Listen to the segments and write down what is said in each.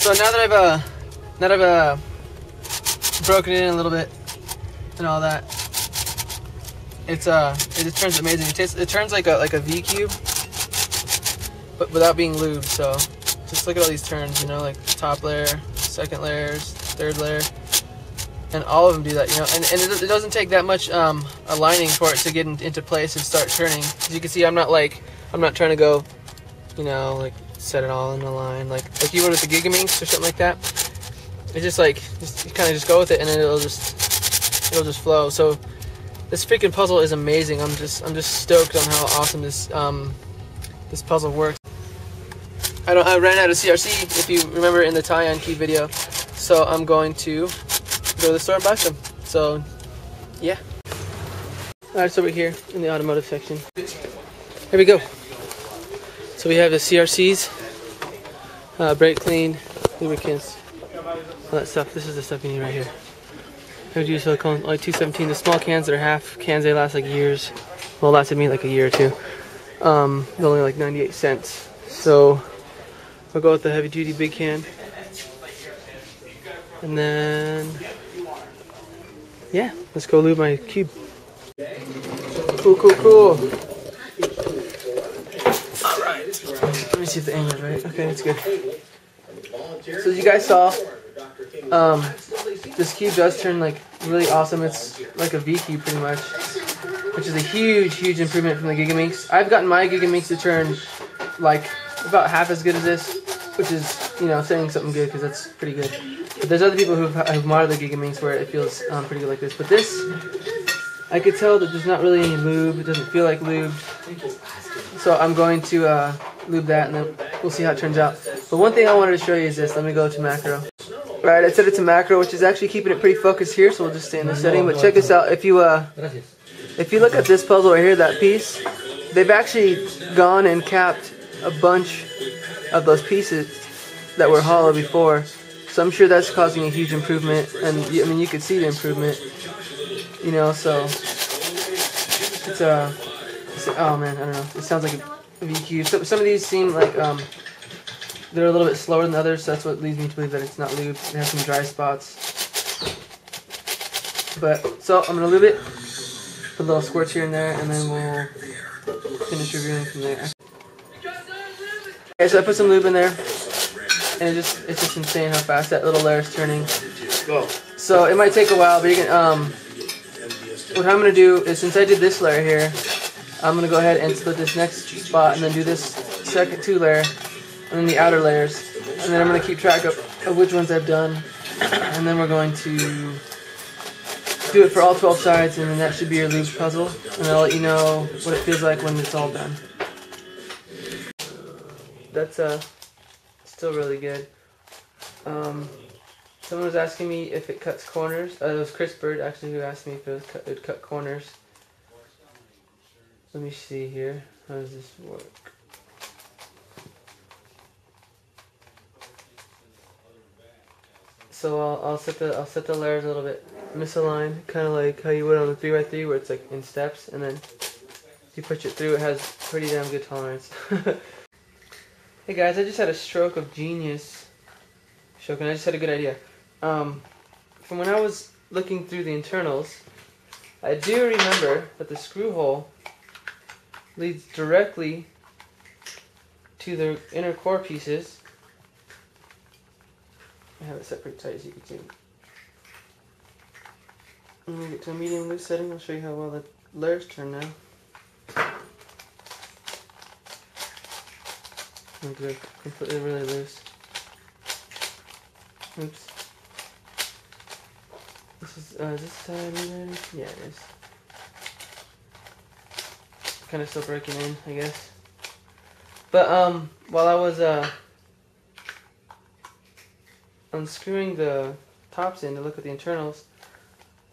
So now that I've broken it in a little bit and all that, it just turns amazing. It turns like a V cube, but without being lubed. So just look at all these turns, you know, like top layer, second layers, third layer, and all of them do that, you know. And it doesn't take that much aligning for it to get into place and start turning. As you can see, I'm not trying to go, you know, like set it all in a line like you would with the Gigaminx or something like that. It's just like you kind of just go with it, and then it'll just flow. So this freaking puzzle is amazing. I'm just stoked on how awesome this this puzzle works. I ran out of CRC, if you remember in the tie-on key video, so I'm going to go to the store and buy some. So yeah. Alright, so we're here in the automotive section. Here we go. So we have the CRCs, brake clean, lubricants, all that stuff. This is the stuff you need right here. Heavy duty silicone, only $2.17. The small cans that are half cans, they last like years. Well, it lasted me like a year or two. They're only like 98 cents. So we'll go with the heavy duty big can. And then, yeah, let's go lube my cube. Cool. Alright. Let me see if the angle is right. Okay, that's good. So as you guys saw, this cube does turn like really awesome. It's like a V cube pretty much, which is a huge improvement from the Gigaminx. I've gotten my Gigaminx to turn like about half as good as this, which is, you know, saying something good because that's pretty good. But there's other people who've modded the Gigaminx where it feels pretty good like this. But this, I could tell that there's not really any lube. It doesn't feel like lube. So I'm going to lube that, and then we'll see how it turns out. But one thing I wanted to show you is this. Let me go to macro. Alright, I set it to macro, which is actually keeping it pretty focused here, so we'll just stay in this setting. But check this out. If you look at this puzzle right here, that piece, they've actually gone and capped a bunch of those pieces that were hollow before. So I'm sure that's causing a huge improvement, and I mean, you could see the improvement, you know. So it's oh man, I don't know. It sounds like a V cube. So some of these seem like they're a little bit slower than others, so that's what leads me to believe that it's not lubed. It has some dry spots. But so I'm gonna lube it, put little squirts here and there, and then we'll finish reviewing from there. Okay, so I put some lube in there, and it's just insane how fast that little layer is turning. So it might take a while, but you can what I'm gonna do is, since I did this layer here, I'm gonna go ahead and split this next spot and then do this second 2 layer and then the outer layers, and then I'm gonna keep track of which ones I've done, and then we're going to do it for all 12 sides, and then that should be your lube puzzle, and I'll let you know what it feels like when it's all done. That's still really good. Someone was asking me if it cuts corners. It was Chris Bird actually who asked me if it would cut corners. Let me see here. How does this work? So I'll set the layers a little bit misaligned, kind of like how you would on the 3x3, where it's like in steps, and then if you push it through, it has pretty damn good tolerance. Hey guys, I just had a stroke of genius. I just had a good idea. From when I was looking through the internals, I do remember that the screw hole leads directly to the inner core pieces. I have it set pretty tight as you can see. I'm going to get to a medium loose setting. I'll show you how well the layers turn now. I'm going to do it completely really loose. Oops. This is this side ready? Yeah, it is. Kind of still breaking in, I guess. But while I was unscrewing the tops in to look at the internals,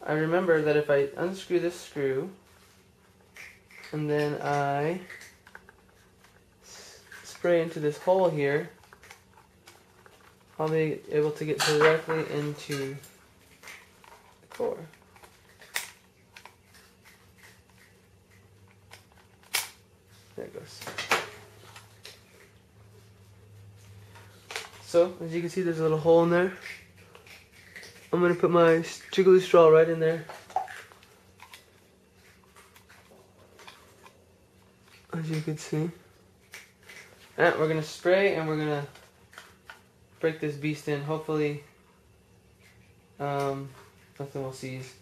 I remember that if I unscrew this screw and then I spray into this hole here, I'll be able to get directly into the core. There it goes. So, as you can see, there's a little hole in there. I'm going to put my jigaloo straw right in there. As you can see. And we're going to spray and we're going to break this beast in. Hopefully, nothing will seize.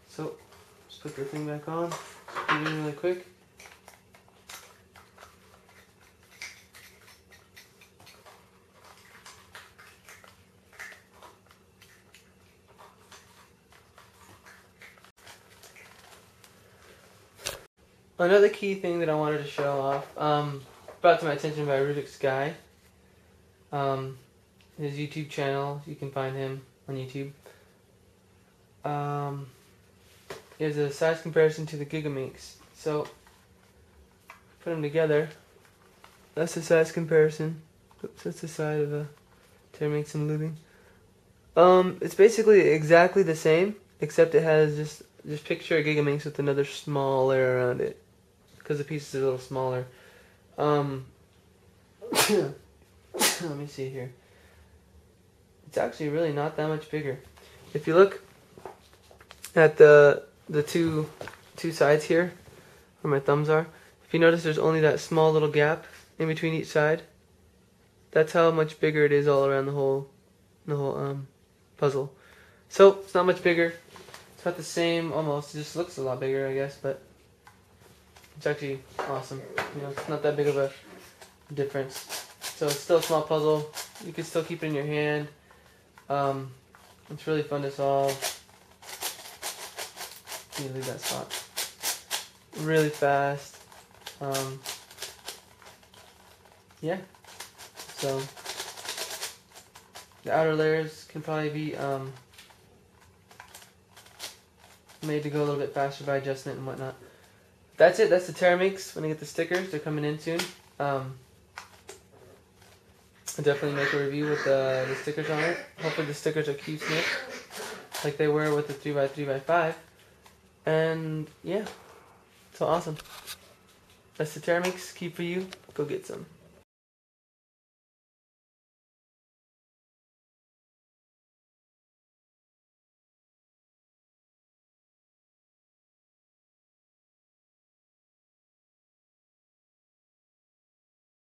So, just put the thing back on. Put it in really quick. Another key thing that I wanted to show off, brought to my attention by Rubik's Guy. His YouTube channel, you can find him on YouTube. Is a size comparison to the Gigaminx. So, put them together. That's the size comparison. Oops, that's the side of a Teraminx and lubing. It's basically exactly the same, except it has just picture a Gigaminx with another small layer around it, because the piece is a little smaller. Let me see here. It's actually really not that much bigger. If you look at the two sides here, where my thumbs are, if you notice there's only that small little gap in between each side. That's how much bigger it is all around the whole puzzle. So it's not much bigger. It's about the same almost. It just looks a lot bigger, I guess, but it's actually awesome. You know, it's not that big of a difference. So it's still a small puzzle. You can still keep it in your hand. It's really fun to solve. Let me leave that spot. Really fast. Yeah. So the outer layers can probably be made to go a little bit faster by adjusting it and whatnot. That's it. That's the Teraminx. When I get the stickers, they're coming in soon. I'll definitely make a review with the stickers on it. Hopefully the stickers are cute snip, like they were with the 3x3x5. And yeah, so awesome. That's the Teraminx. Cube4you. Go get some.